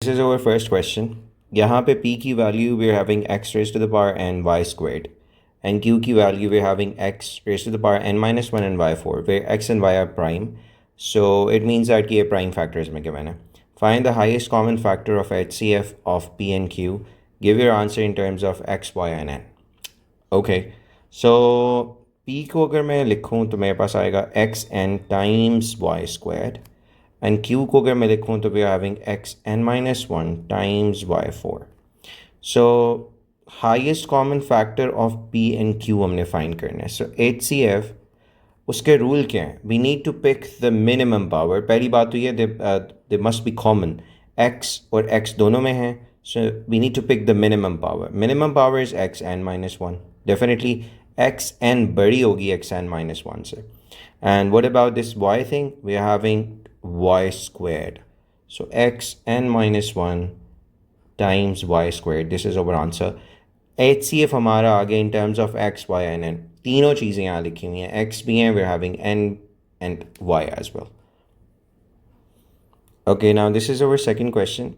This is our first question. यहाँ पे p की value we are having x raised to the power n y squared and q की value we are having x raised to the power n minus 1 and y4 where x and y are prime. So it means that ये prime factors में given है. Find the highest common factor of HCF of p and q. Give your answer in terms of x, y and n. Okay. So p को अगर मैं लिखूँ तो मेरे पास आएगा xn times y squared. And q को अगर मैं लिखूँ तो we are having x n minus 1 times y4. So highest common factor of p and q हमने find करना है. So HCF उसके रूल क्या हैं? We need to pick the minimum power. पहली बात तो ये they must be common. x और x दोनों में हैं. So we need to pick the minimum power. Minimum power is x n minus 1. Definitely x n बड़ी होगी x n minus 1 से. And what about this y thing? We are having y squared. So x n minus 1 times y squared. This is our answer. HCF हमारा आगे in terms of x, y and n. तीनों चीज़ें यहाँ लिखी हुई हैं. x भी हैं, we're having n and y as well. Okay, now this is our second question.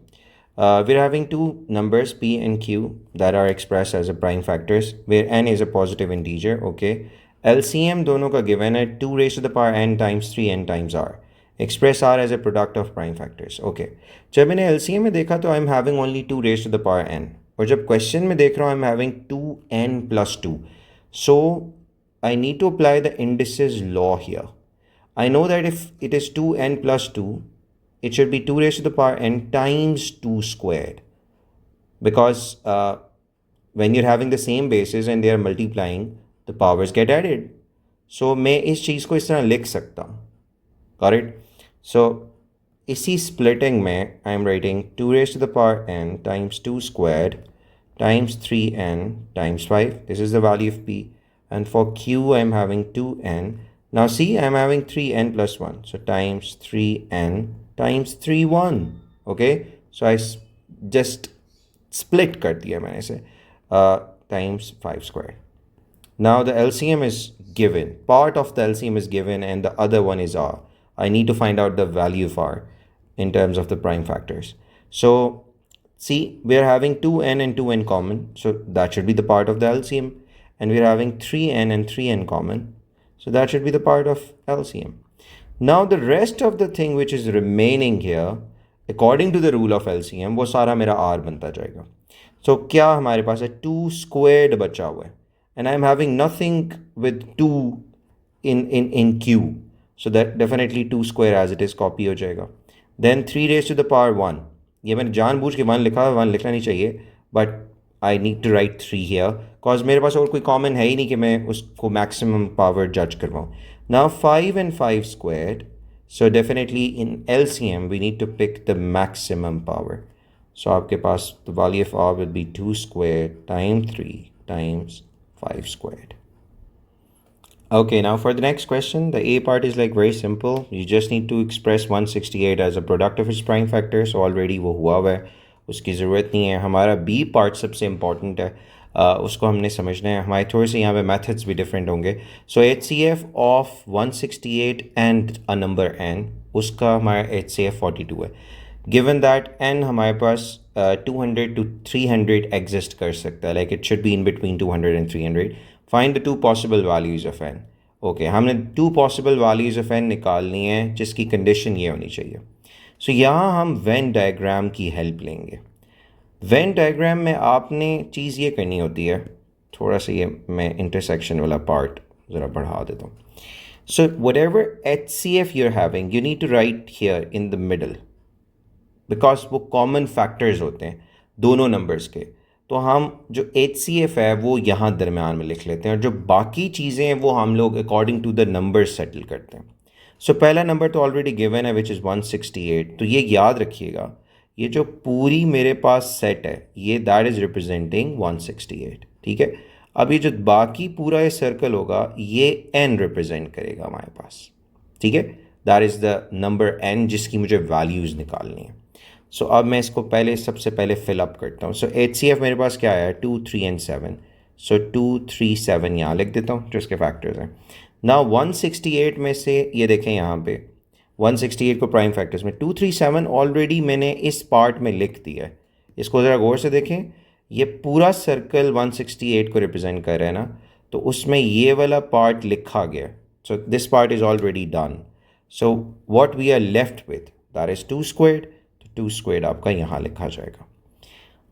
We're having two numbers p and q that are expressed as a prime factors where n is a positive integer. Okay, LCM दोनों का given है 2 raised to the power n times 3n times r. Express r as a product of prime factors. Okay, जब मैंने LCM में देखा तो I'm having only 2 raised to the power n और जब question में देख रहा हूँ I'm having 2n plus 2. So I need to apply the indices law here. I know that if it is 2n plus 2, it should be 2 raised to the power n times 2 squared. Because when you're having the same bases and they are multiplying, the powers get added. So मैं इस चीज़ को इस तरह लिख सकता हूँ. Got it? So इसी splitting में I am writing 2 raised to the power n times 2 squared times 3n times 5. This is the value of p. And for q I am having 2n. Now see, I am having 3n plus 1. So times 3n times 3 1. Okay, so I just split कर दिया मैंने इसे times 5 squared. Now the LCM is given. Part of the LCM is given and the other one is r. I need to find out the value of r in terms of the prime factors. So see, we are having 2n and 2n common. So that should be the part of the LCM. And we are having 3n and 3n common. So that should be the part of LCM. Now the rest of the thing which is remaining here, according to the rule of LCM, वो सारा मेरा r बनता जाएगा. So क्या हमारे पास है 2 squared बचा हुआ है. And I am having nothing with 2 in q. So that definitely 2 square as it is copy हो जाएगा. Then 3 raised to the power 1. ये मैंने जानबूझ के 1 लिखा है, 1 लिखना नहीं चाहिए, but I need to write 3 here cause मेरे पास और कोई common है ही नहीं कि मैं उसको maximum power judge करवाऊँ. Now 5 and 5 squared. So definitely in LCM we need to pick the maximum power. So आपके पास the value of r will be 2 squared times 3 times 5 squared. Okay, now for the next question, the A part is like very simple. You just need to express 168 as a product of its prime factor. So already वो हुआ हुआ है, उसकी ज़रूरत नहीं है. हमारा B part सबसे important है, उसको हमने समझना है. हमारे थोड़े से यहाँ पे methods भी different होंगे. So HCF of 168 and a number n, उसका हमारा HCF 42 है. Given that n हमारे पास 200 to 300 exist कर सकता है, like it should be in between 200 and 300. Find the two possible values of n. Okay, हमने two possible values of n निकालनी है जिसकी condition ये होनी चाहिए. So यहाँ हम Venn diagram की help लेंगे. Venn diagram में आपने चीज़ ये करनी होती है, थोड़ा सा ये मैं intersection वाला part ज़रा बढ़ा देता हूँ. So whatever HCF you're having, you need to write here in the middle. Because वो common factors होते हैं दोनों numbers के. तो हम जो HCF है वो यहाँ दरम्यान में लिख लेते हैं और जो बाकी चीज़ें हैं वो हम लोग according to the number settle करते हैं. सो पहला नंबर तो ऑलरेडी गिवन है विच इज़ 168. तो ये याद रखिएगा, ये जो पूरी मेरे पास सेट है ये दैट इज़ रिप्रेजेंटिंग 168. ठीक है, अब ये जो बाकी पूरा ये सर्कल होगा ये n रिप्रेजेंट करेगा हमारे पास. ठीक है, that is the number n जिसकी मुझे वैल्यूज़ निकालनी है. सो अब मैं इसको सबसे पहले फिल अप करता हूँ. सो HCF मेरे पास क्या आया है 2 3 and 7. सो 2 3 7 यहाँ लिख देता हूँ जो इसके फैक्टर्स हैं. नाउ 168 में से ये देखें यहाँ पे 168 को प्राइम फैक्टर्स में 237 ऑलरेडी मैंने इस पार्ट में लिख दिया है। इसको ज़रा गौर से देखें, ये पूरा सर्कल 168 को रिप्रेजेंट कर रहा है ना, तो उसमें ये वाला पार्ट लिखा गया। So this part is already done. So what we are left with that is 2 squared, तो 2 स्क्वायर्ड आपका यहाँ लिखा जाएगा।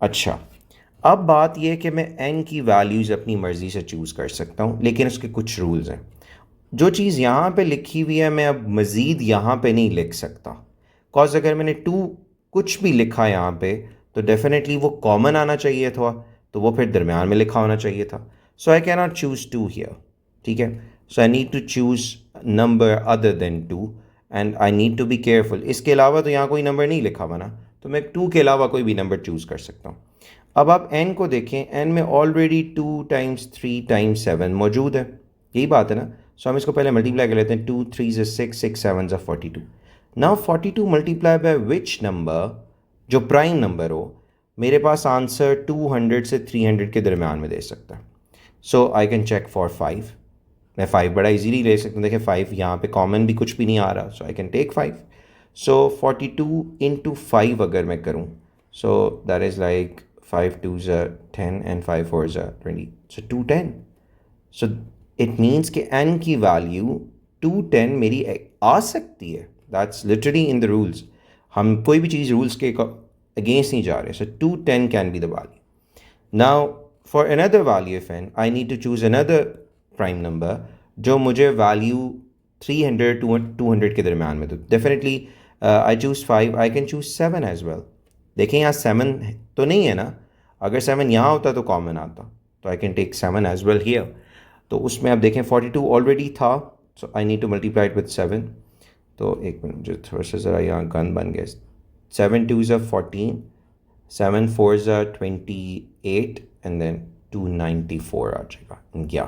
अच्छा, अब बात यह कि मैं n की वैल्यूज़ अपनी मर्ज़ी से चूज़ कर सकता हूँ, लेकिन उसके कुछ रूल्स हैं। जो चीज़ यहाँ पे लिखी हुई है मैं अब मज़ीद यहाँ पे नहीं लिख सकता, कॉज अगर मैंने 2 कुछ भी लिखा यहाँ पे तो डेफिनेटली वो कॉमन आना चाहिए था, तो वो फिर दरमियान में लिखा होना चाहिए था। So I can not choose 2 here, ठीक है। So I need to choose number other than 2 and I need to be careful. इसके अलावा तो यहाँ कोई नंबर नहीं लिखा हुआ ना, तो मैं 2 के अलावा कोई भी नंबर चूज़ कर सकता हूँ। अब आप n को देखें, n में ऑलरेडी 2 टाइम्स 3 टाइम्स 7 मौजूद है, यही बात है ना। सो हम इसको पहले मल्टीप्लाई कर लेते हैं। 2 3 6, 6 7 42। Now 42 multiply by which number, जो प्राइम नंबर हो, मेरे पास आंसर 200 से 300 के दरमियान में दे सकता है। So I can check for 5। मैं 5 बड़ा इजीली ले सकता हूँ। देखिए 5 यहाँ पे कॉमन भी कुछ भी नहीं आ रहा, so I can take 5। So 42 into 5 अगर मैं करूँ, so that is like 5 2s are 10 and 5 4s are 20, so 210। so it means कि n की वैल्यू 210 मेरी आ सकती है। That's literally in the rules. हम कोई भी चीज़ रूल्स के अगेंस्ट नहीं जा रहे। So 210 can be the value. Now for another value of n I need to choose another prime number जो मुझे वैल्यू 300 टू 200 के दरमियान में। तो definitely I choose 5, I can choose 7 as well. देखें यहाँ 7 तो नहीं है ना, अगर 7 यहाँ होता तो कॉमन आता, तो I can take 7 as well here. तो उसमें आप देखें 42 ऑलरेडी था, so I need to multiply it with 7। तो एक मिनट, जो थोड़ा सा ज़रा यहाँ गन बन गया। 7 2s are 14, 7 4s are 28 and then 294 आ जाएगा। या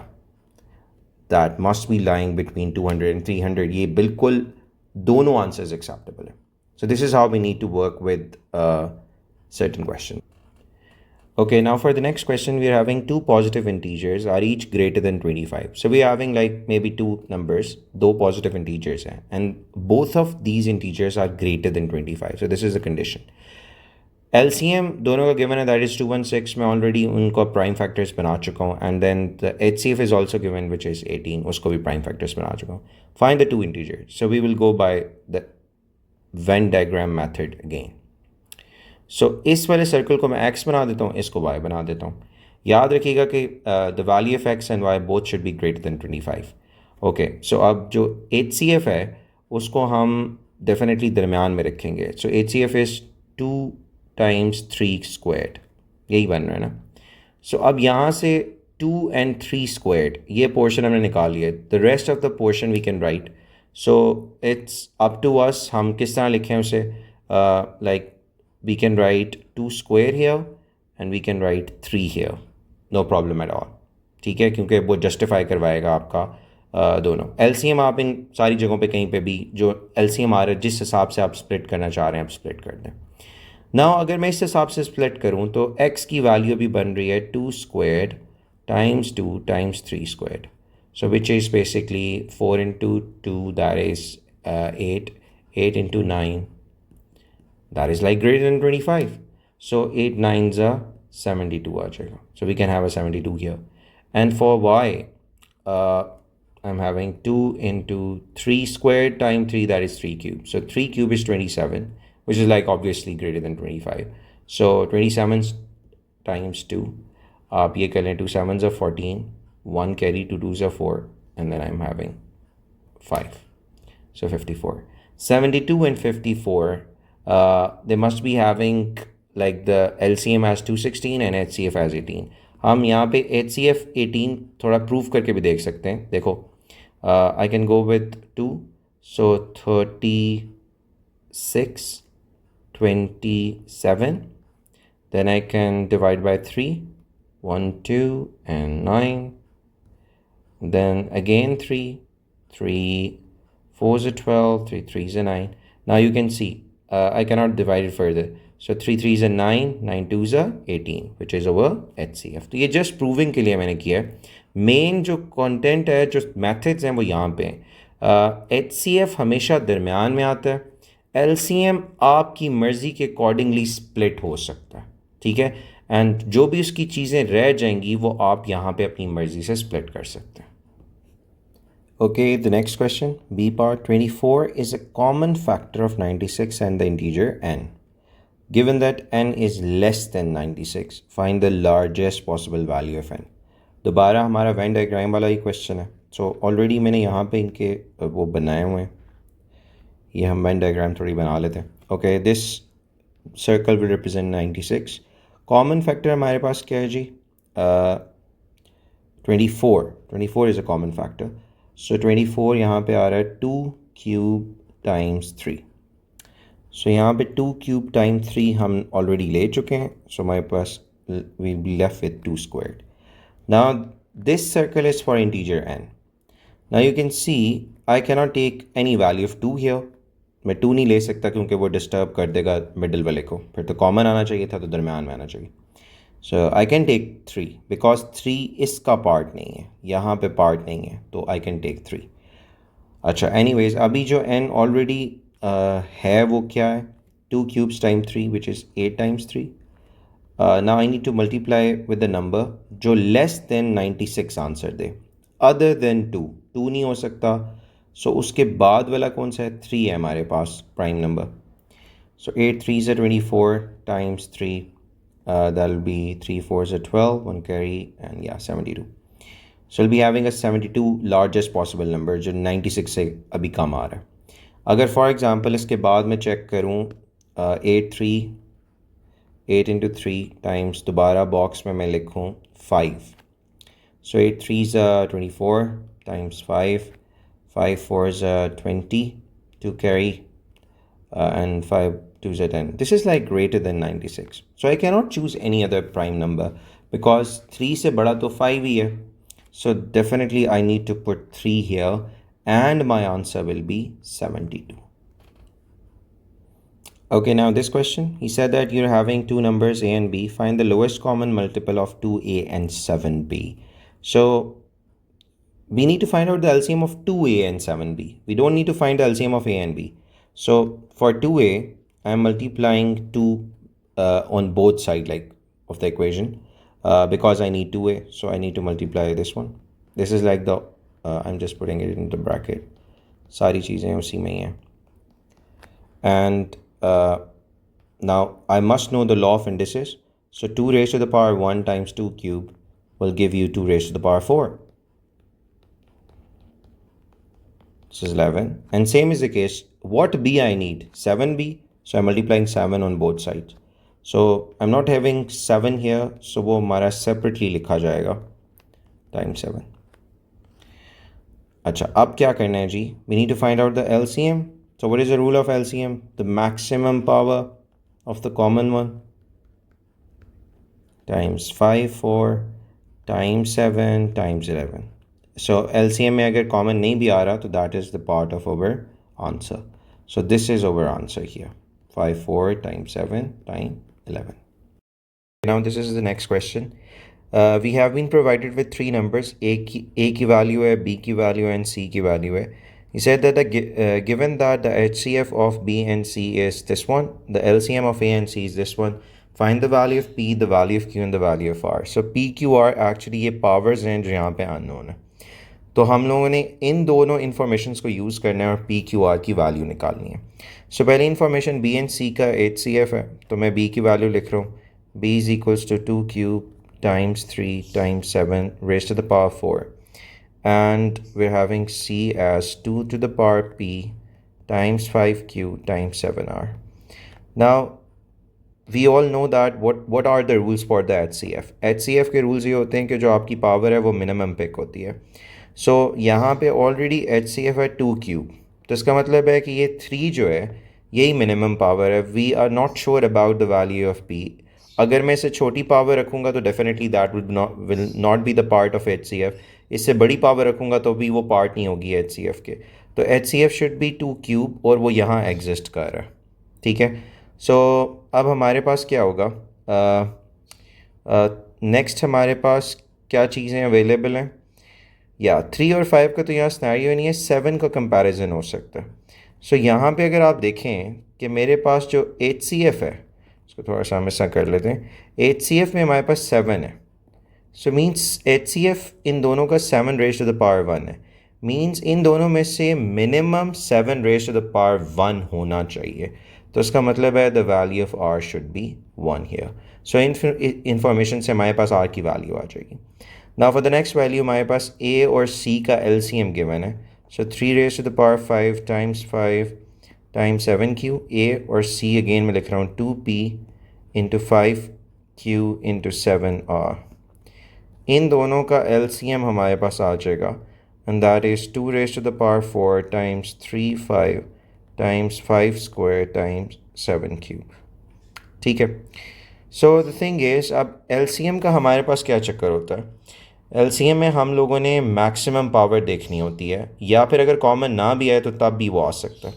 that must B lying between 200 and 300। ये बिल्कुल दोनों आंसर्स एक्सेप्टेबल है। So this is how we need to work with certain questions. Okay, now for the next question, we are having two positive integers are each greater than 25. So we are having like maybe two numbers, दो positive integers हैं, and both of these integers are greater than 25. So this is the condition. LCM दोनों का given है, that is 216। मैं already उनको prime factors बना चुका हूँ, and then the HCF is also given, which is 18, उसको भी prime factors बना चुका हूँ। Find the two integers. So we will go by the Venn diagram method again. So इस वाले सर्कल को मैं x बना देता हूँ, इसको y बना देता हूँ। याद रखिएगा कि the value of x and y both should be greater than 25। Okay, so अब जो HCF है उसको हम डेफिनेटली दरमियान में रखेंगे। सो HCF इज़ 2 टाइम्स 3 स्क्वायर्ड, यही बन रहा है ना। सो अब यहाँ से 2 and 3 स्क्वायर्ड ये पोर्शन हमने निकाल लिया। The rest of the portion we can write. So it's up to us, हम किस तरह लिखें उसे। Like we can write 2 square here and we can write 3 here, no problem at all, ठीक है, क्योंकि वो जस्टिफाई करवाएगा आपका दोनों। एलसीएम आप इन सारी जगहों पे कहीं पे भी जो एलसीएम आ रहा है जिस हिसाब से आप स्प्लिट करना चाह रहे हैं आप स्प्लिट कर दें। नाउ अगर मैं इस हिसाब से स्प्लिट करूँ तो x की वैल्यू भी बन रही है 2 squared times 2 times 3 squared. So which is basically 4 into 2, that is 8, 8 into 9, that is like greater than 25. So 8 9s are 72 aa jayega. So we can have a 72 here. And for y, I'm having 2 into 3 squared times 3, that is 3 cube. So 3 cube is 27, which is like obviously greater than 25. So 27 times 2, आप ये कर लें, 2 7s are 14, 1 carry, 2 2s are 4, and then I'm having 5. So 54. 72 and 54, they must be having like the LCM as 216 and HCF as 18. हम यहाँ पे HCF 18 थोड़ा prove करके भी देख सकते हैं। देखो, I can go with 2, so 36, 27, then I can divide by 3, 1 2 and 9, then again 3 3 4s are 12, 3 3s are 9. Now you can see I cannot divide it further, so 3 3s are 9, 9 2s are 18, which is our HCF. तो ये just proving के लिए मैंने किया है। Main जो content है, जो मेथड्स हैं वो यहाँ पे हैं। HCF हमेशा दरमियान में आता है, LCM आपकी मर्ज़ी के अकॉर्डिंगली स्प्लिट हो सकता है, ठीक है, एंड जो भी उसकी चीज़ें रह जाएंगी वो आप यहाँ पे अपनी मर्ज़ी से स्प्लिट कर सकते हैं. Okay, the next question, B part. 24 is a common factor of 96 and the integer n. Given that n is less than 96, find the largest possible value of n. दोबारा हमारा वेन डायग्राम वाला ही question है. So already मैंने यहाँ पे इनके वो बनाए हुए हैं. ये हम वेन डायग्राम थोड़ी बना लेते हैं. Okay, this circle will represent 96. Common factor हमारे पास क्या है जी? 24 इज़ अ कॉमन फैक्टर. सो 24 यहाँ पे आ रहा है 2 क्यूब टाइम्स 3. सो यहाँ पे 2 क्यूब टाइम्स 3 हम ऑलरेडी ले चुके हैं. सो हमारे पास we be left with 2 squared. Now this circle is for integer n. Now you can see I cannot take any value of 2 here. मैं 2 नहीं ले सकता क्योंकि वो डिस्टर्ब कर देगा मिडल वाले को. फिर तो कॉमन आना चाहिए था, तो दरमियान में आना चाहिए. सो आई कैन टेक 3 बिकॉज 3 इसका पार्ट नहीं है, यहाँ पे पार्ट नहीं है, तो आई कैन टेक 3. अच्छा, एनीवेज अभी जो n ऑलरेडी है वो क्या है? 2 cubes time 3 which is 8 times 3. Now I need to multiply with the number जो less than 96 आंसर दे. अदर देन 2 नहीं हो सकता. सो उसके बाद वाला कौन सा है? 3 है हमारे पास prime number. So 8 3s are 24 times 3, that will be 3 4s are 12, 1 carry, and yeah 72. So we'll be having a 72 largest possible number जो 96 से अभी कम आ रहा है. अगर फॉर एग्ज़ाम्पल इसके बाद मैं चेक करूँ 8 into 3 टाइम्स दोबारा बॉक्स में मैं लिखूँ 5. सो 8 3s are 24 times 5, 5 4s are 20, 2 carry, and 5 2s are 10. This is like greater than 96. So I cannot choose any other prime number because 3 से बड़ा तो 5 ही है. So definitely I need to put 3 here and my answer will be 72. Okay, now this question, he said that you're having two numbers a and b. Find the lowest common multiple of 2a and 7b. So we need to find out the LCM of 2a and 7b. We don't need to find the LCM of a and b. So for 2a, I'm multiplying 2 on both sides like of the equation because I need 2a. So I need to multiply this one. This is like the, I'm just putting it in the bracket. सारी चीज़ें उसी में ही हैं. And now I must know the law of indices. So 2 raised to the power 1 times 2 cubed will give you 2 raised to the power 4. This is 11. And same is the case. What b I need? 7b. So I'm multiplying 7 on both sides. So I'm not having 7 here. So वो हमारा separately लिखा जाएगा times 7. अच्छा, अब क्या करना है जी? We need to find out the LCM. So what is the rule of LCM? The maximum power of the common one times 5 4 times 7 times 11. So LCM में अगर common नहीं भी आ रहा तो that is the part of our answer. So this is our answer here. 5 4 times 7 times 11. Now this is the next question. We have been provided with three numbers. A की value है, B की value है, and C की value है. He said that given that the HCF of B and C is this one, the LCM of A and C is this one, find the value of P, the value of Q, and the value of R. So P, Q, R actually ये powers हैं जो यहाँ पे unknown है. तो हम लोगों ने इन दोनों इन्फॉर्मेशन को यूज़ करना है और P, Q, R की वैल्यू निकालनी है. सो पहली इन्फॉर्मेशन B and C का HCF है, तो मैं B की वैल्यू लिख रहा हूँ. B is equals to 2 cube times 3 times 7 raised to the power 4. And we're having C as 2 to the power P times 5Q times 7R. Now, we all know that what are the rules for the HCF? HCF के rules ये होते हैं कि जो आपकी power है वो minimum pick होती है. So, यहाँ पे already HCF है 2 cube. तो इसका मतलब है कि ये 3 जो है यही minimum power है. We are not sure about the value of P. अगर मैं इसे छोटी पावर रखूँगा तो definitely that will not be the part of HCF. इससे बड़ी पावर रखूँगा तो भी वो पार्ट नहीं होगी HCF के. तो HCF शुड बी 2 क्यूब और वो यहाँ एग्जिस्ट कर रहा है. ठीक है. सो अब हमारे पास क्या होगा? नेक्स्ट हमारे पास क्या चीज़ें अवेलेबल हैं? या 3 और 5 का तो यहाँ सिनेरियो नहीं है, 7 का कंपैरिजन हो सकता है। सो यहाँ पे अगर आप देखें कि मेरे पास जो HCF है, इसको थोड़ा सा हम ऐसा कर लेते हैं, HCF में हमारे पास 7 है। सो मीन्स HCF इन दोनों का 7 रेज टू द पावर 1 है। मीन्स इन दोनों में से minimum 7 raise to the power 1 होना चाहिए। तो इसका मतलब है the value of R should be 1 here. So information से हमारे पास R की वैल्यू आ जाएगी। Now for the next value हमारे पास A और C का LCM गिवन है। So 3 raise to the power 5 times 5 times 7Q। A और C अगेन मैं लिख रहा हूँ 2P into 5Q into 7R। इन दोनों का LCM हमारे पास आ जाएगा and that is 2 raise to the power 4 times 3 5 times 5 square times 7 cube. ठीक है। सो द थिंग इज़ अब LCM का हमारे पास क्या चक्कर होता है, LCM में हम लोगों ने मैक्सिमम पावर देखनी होती है, या फिर अगर कॉमन ना भी आए तो तब भी वो आ सकता है।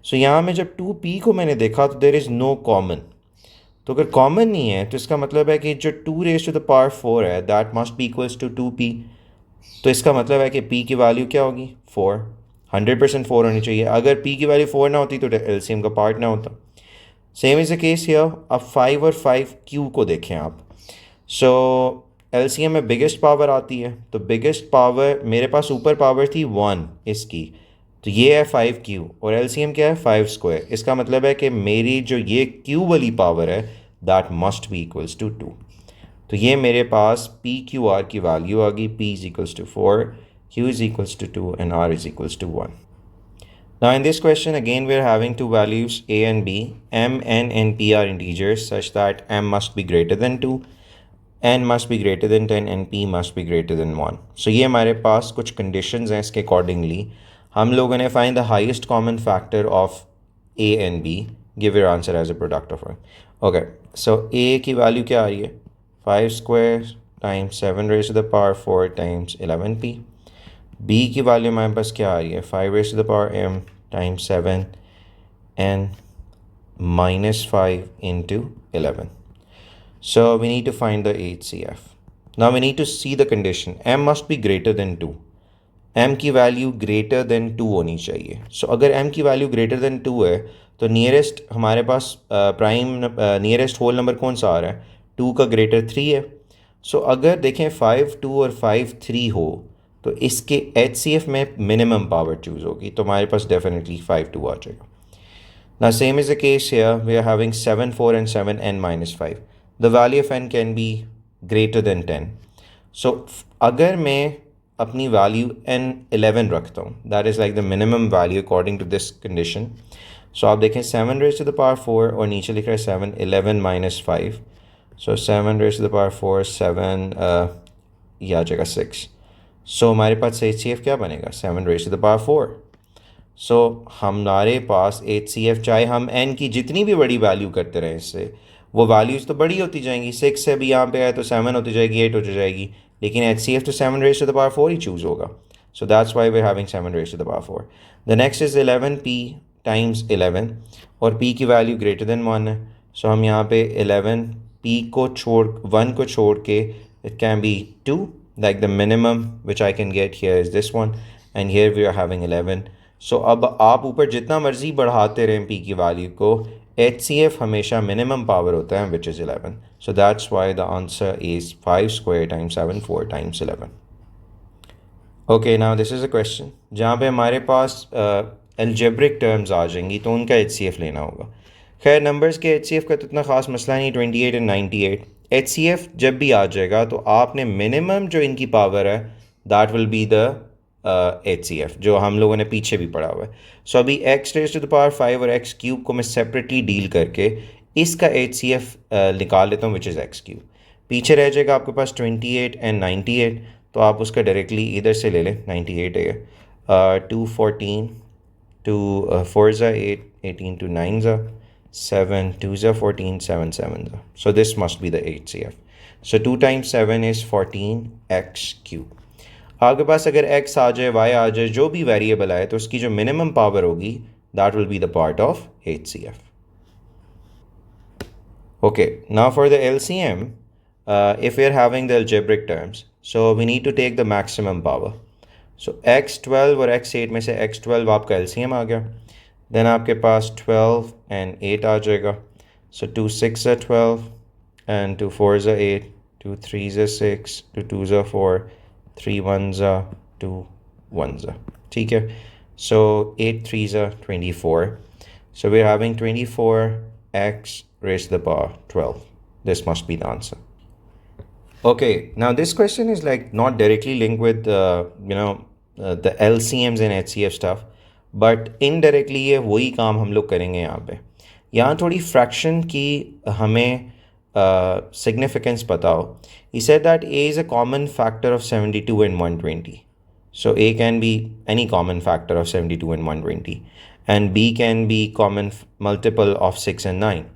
सो यहाँ में जब 2P को मैंने देखा तो देयर इज़ नो कॉमन। तो अगर कॉमन नहीं है तो इसका मतलब है कि जो 2 रेज टू द पावर 4 है that must be equals to 2P। तो इसका मतलब है कि P की वैल्यू क्या होगी, 4। 100% 4 होनी चाहिए। अगर P की वैल्यू 4 ना होती तो LCM का पार्ट ना होता। Same is the case here. अब 5 और 5Q को देखें आप। सो LCM में बिगेस्ट पावर आती है, तो बिगेस्ट पावर मेरे पास ऊपर पावर थी 1 इसकी, तो ये है 5Q और LCM क्या है 5 स्क्वायर। इसका मतलब है कि मेरी जो ये Q वाली पावर है that must be equals to 2। तो ये मेरे पास PQR की वैल्यू आ गई। P is equals to 4, Q is equals to 2 and R is equals to 1. Now in this question again we are having two values A and B. M, N and P are integers such that M must be greater than 2, N must be greater than 10 and P must be greater than 1. So ये हमारे पास कुछ conditions हैं, इसके accordingly हम लोगों ने find the highest common factor of A and B, give your answer as a product of it. Okay, so A की value क्या आ रही है, 5 square times 7 raised to the power 4 times 11P. B की value हमारे पास क्या आ रही है, 5 raised to the power M times 7 and minus 5 into 11. So we need to find the HCF. Now we need to see the condition. M must be greater than 2. M की value greater than 2 होनी चाहिए। सो अगर M की value greater than 2 है तो nearest हमारे पास prime nearest whole number कौन सा आ रहा है, 2 का ग्रेटर 3 है। सो अगर देखें 5 2 और 5 3 हो तो इसके HCF में मिनिमम पावर चूज़ होगी, तो हमारे पास डेफिनेटली 5 2 आ जाएगा। Now same is the case here. We are having 7 4 and 7 n minus 5. The value of n can be greater than 10. So अगर मैं अपनी वैल्यू n 11 रखता हूँ, that is like the minimum value according to this condition. So आप देखें 7 raised to the power 4 और नीचे लिख रहा है 7 11 minus 5. So 7 raised to the power 4 7 ये आ जाएगा 6. So हमारे पास HCF क्या बनेगा, 7 raised to the power 4. सो हमारे पास HCF चाहे हम n की जितनी भी बड़ी वैल्यू करते रहें इससे, वो वैल्यूज़ तो बड़ी होती जाएंगी। 6 से भी यहाँ पे आए तो 7 होती जाएगी, 8 होती जाएगी, लेकिन HCF तो 7 raised to the power 4 ही चूज़ होगा। So that's why we are having 7 raised to the power 4. The next is 11P times 11 और P की वैल्यू ग्रेटर देन 1 है। सो हम यहाँ पे 11P को छोड़ 1 को छोड़ के it can be 2, like the minimum which I can get here is this one and here we are having 11. So अब आप ऊपर जितना मर्जी बढ़ाते रहें P की वैल्यू को, HCF हमेशा मिनिमम पावर होता है which is 11. So that's why the answer is 5 square times 7 4 times 11. Okay, now this is a question जहाँ पे हमारे पास algebraic terms आ जाएंगी तो उनका HCF लेना होगा। खैर नंबर्स के HCF का तो इतना ख़ास मसला नहीं, 28 and 98। HCF जब भी आ जाएगा तो आपने मिनिमम जो इनकी पावर है that will be the HCF जो हम लोगों ने पीछे भी पढ़ा हुआ है। सो अभी x raise to the power 5 और x क्यूब को मैं सेपरेटली डील करके इसका HCF निकाल लेता हूँ विच इज़ x क्यूब। पीछे रह जाएगा आपके पास 28 and 98, तो आप उसका डायरेक्टली इधर से ले लें। 98 है 2 14 2 4 ज़ा 8 18 2 9 ज़ा 7 2 ज़ा 14 7 7 ज़ा। So this must be the HCF. So 2 times 7 is 14x cube. आपके पास अगर x आ जाए y आ जाए जो भी वेरिएबल आए तो उसकी जो मिनिमम पावर होगी that will be the part of HCF. Okay, now for the LCM, if we are having the algebraic terms, so we need to take the maximum power. So x12 और x8 में से x12 आपका LCM आ गया, then आपके पास 12 and 8 आ जाएगा. सो 2 6 are 12 and 2 4s are 8, 2 3s are 6, 2 2s are 4, 3 1s are 2 1s are. ठीक है. So 8 3s are 24. So we're having 24x raised to the power 12. This must be the answer. Okay, now this question is like not directly linked with the LCMs and HCF stuff, but indirectly ये वही काम हम लोग करेंगे यहाँ पे. यहाँ थोड़ी fraction की हमें significance पता हो. He said that A is a common factor of 72 and 120. So A can be any common factor of 72 and 120, and B can be common multiple of 6 and 9.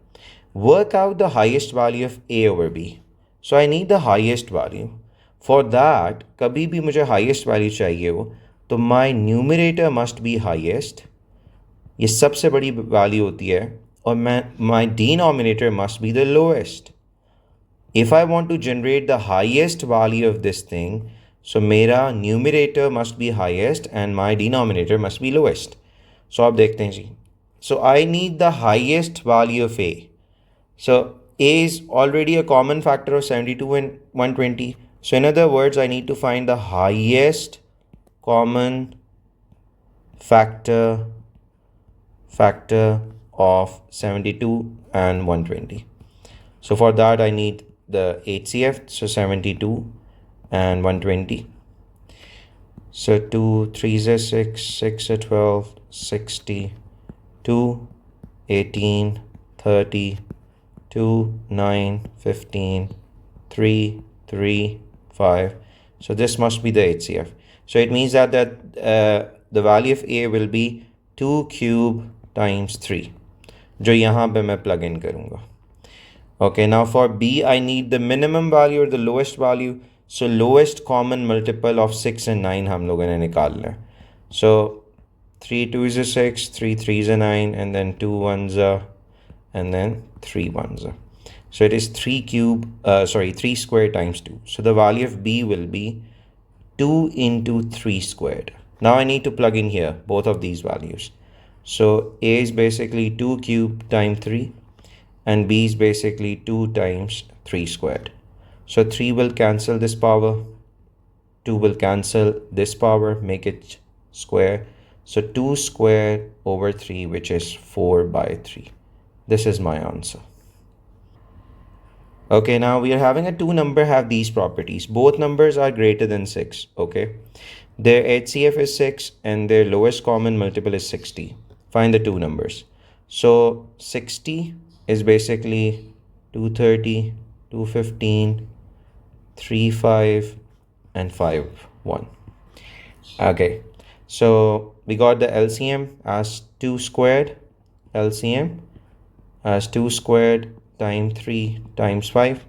Work out the highest value of A over B. So I need the highest value. For that, कभी भी मुझे highest value चाहिए हो तो my numerator must be highest. ये सबसे बड़ी value होती है. और my denominator must be the lowest. If I want to generate the highest value of this thing, so मेरा numerator must be highest and my denominator must be lowest. So आप देखते हैं जी. So I need the highest value of A. So A is already a common factor of 72 and 120. So in other words, I need to find the highest common factor of 72 and 120. So for that I need the HCF, so 72 and 120. So 2 3s are 6, 6 are 12, 60, 2, 18, 30, 2, 9, 15, 3, 3, 5. So this must be the HCF. So it means that the value of A will be 2 cube times 3, जो यहाँ पे मैं plug in करूँगा. Okay, now for B I need the minimum value or the lowest value. So lowest common multiple of 6 and 9 हम लोगों ने निकालना है. So 3 2s are 6, 3 3s are 9, and then 2 1s are, and then 3 1s are. So it is 3 squared times 2. So the value of B will be 2 into 3 squared. Now I need to plug in here both of these values. So A is basically 2 cubed times 3 and B is basically 2 times 3 squared. So 3 will cancel this power, 2 will cancel this power, make it square. So 2 squared over 3, which is 4 by 3. This is my answer. Okay, now we are having a two number have these properties. Both numbers are greater than 6. Okay, their HCF is 6 and their lowest common multiple is 60. Find the two numbers. So 60 is basically 230, 215, 3 5 and 5 1. Okay, so we got the LCM as 2 squared. LCM as 2 squared times 3 times 5,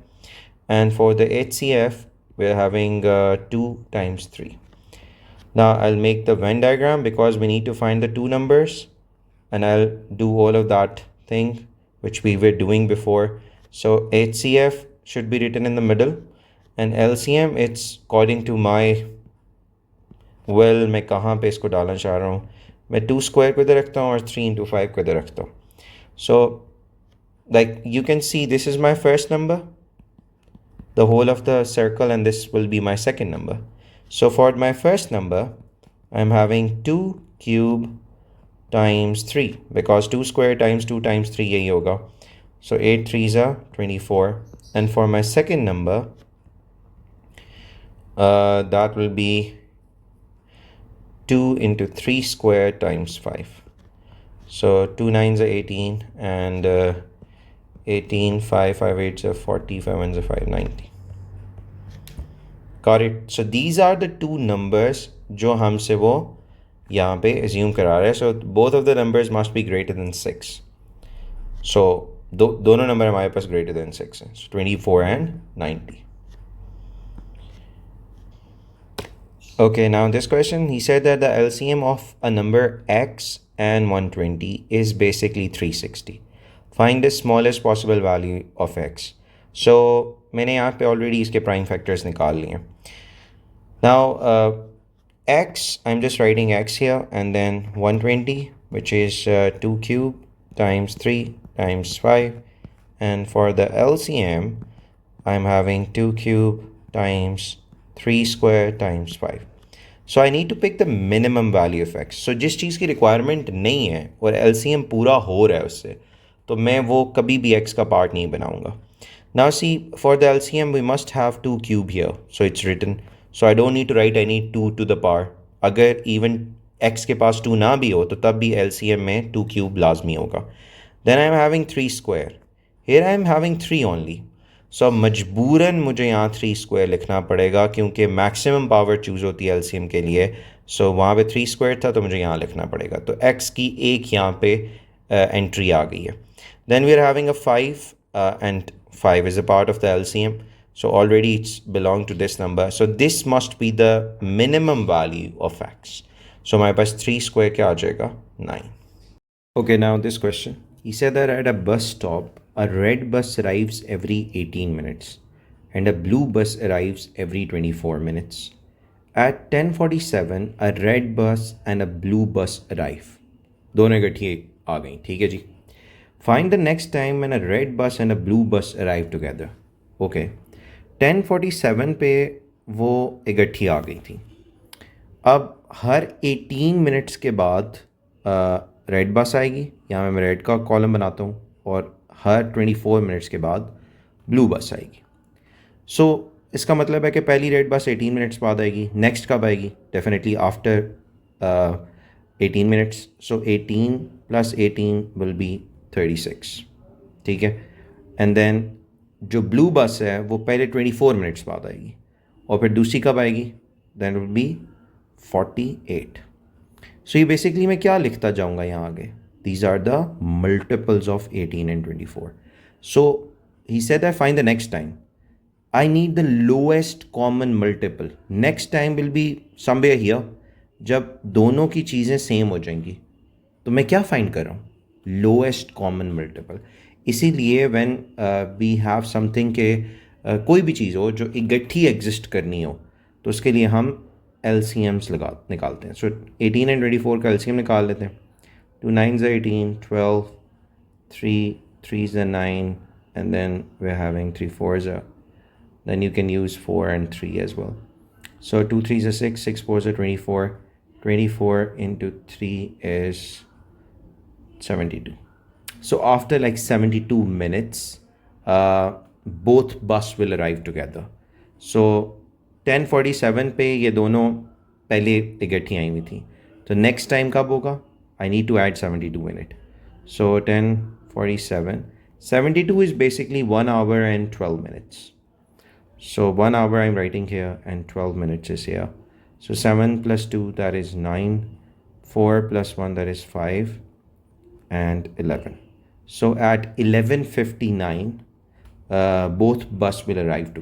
and for the HCF we're having 2 times 3. Now I'll make the Venn diagram because we need to find the two numbers, and I'll do all of that thing which we were doing before. So HCF should be written in the middle, and LCM it's according to my will मैं कहाँ पे इसको डालना चाह रहा हूँ. मैं 2 square को इधर रखता हूँ और 3 into 5 को इधर रखता हूँ. So like you can see, this is my first number, the whole of the circle, and this will be my second number. So for my first number I'm having 2 cube times 3 because 2 square times 2 times 3 यही होगा. So 8 3s are 24, and for my second number that will be 2 into 3 square times 5. So 2 9s are 18, and 18, 5 5 8s are 40, 5 1s are 5 90. Got it? So these are the two numbers जो हमसे वो यहाँ पे assume करा रहे हैं. So both of the numbers must be greater than 6. So दोनों number हमारे पास greater than 6 हैं. So 24 and 90. Okay, now this question, he said that the LCM of a number x and 120 is basically 360. Find the smallest possible value of x. So मैंने यहाँ पे already इसके prime factors निकाल लिए. Now x, I'm just writing x here, and then 120, which is 2 cube times 3 times 5. And for the LCM, I'm having 2 cube times 3 square times 5. So I need to pick the minimum value of x. So जिस चीज़ की requirement नहीं है और LCM पूरा हो रहा है उससे, तो मैं वो कभी भी x का पार्ट नहीं बनाऊंगा. Now see, for the LCM we must have 2 cube here. So it's written. So I don't need to write any 2 to the power. अगर even x के पास 2 ना भी हो तो तब भी LCM में 2 cube लाजमी होगा. Then I'm having 3 square. Here I'm having 3 only. सो अब मजबूरन मुझे यहाँ 3 स्क्वायर लिखना पड़ेगा क्योंकि मैक्सिमम पावर चूज़ होती है एलसीएम के लिए. सो वहाँ पे 3 स्क्वायर था तो मुझे यहाँ लिखना पड़ेगा. तो x की एक यहाँ पे एंट्री आ गई है. Then we are having a 5 and 5 is a part of the LCM. So already it's belong to this number. So this must be the minimum value of x. सो हमारे पास 3 स्क्वायर क्या आ जाएगा? 9. Okay, now this question. He said that at a bus stop, a red bus arrives every 18 minutes and a blue bus arrives every 24 minutes. At 10:47, a red bus and a blue bus arrive. दोनों इकट्ठी आ गई. ठीक है जी. Find the next time when a red bus and a blue bus arrive together. Okay. 10:47 पे वो इकट्ठी आ गई थी. अब हर 18 मिनट्स के बाद रेड बस आएगी. यहाँ मैं रेड का कॉलम बनाता हूँ. और हर 24 मिनट्स के बाद ब्लू बस आएगी. सो इसका मतलब है कि पहली रेड बस 18 मिनट्स बाद आएगी. नेक्स्ट कब आएगी? Definitely after 18 minutes. So 18 + 18 will be 36. ठीक है. एंड देन जो ब्लू बस है वो पहले 24 मिनट्स बाद आएगी. और फिर दूसरी कब आएगी? Then will be 48. सो ये बेसिकली मैं क्या लिखता जाऊँगा यहाँ आगे? These are the multiples of 18 and 24. So he said that find the next time. I need the lowest common multiple. Next time will be somewhere here. जब दोनों की चीज़ें सेम हो जाएंगी तो मैं क्या फाइंड कर रहा हूँ? Lowest common multiple. इसीलिए व्हेन वी हैव समथिंग के कोई भी चीज़ हो जो इकट्ठी एग्जिस्ट करनी हो तो उसके लिए हम LCMs निकालते हैं. सो 18 and 24 का LCM निकाल लेते हैं. 2 9s are 18, 12, 3 3s are 9, and then we're having 3 4s are, then you can use 4 and 3 as well. So 2 3s are 6, 6 4s are 24, 24 into 3 is 72. So after like 72 minutes, both bus will arrive together. So 10:47 पे ये दोनों पहले इकट्ठी आई हुई थी. तो next time कब होगा? I need to add 72 in it. So 10:47. 72 is basically 1 hour and 12 minutes. So 1 hour I'm writing here and 12 minutes is here. So 7 + 2, that is 9. 4 + 1, that is 5. And 11. So at 11:59, both bus will arrive together.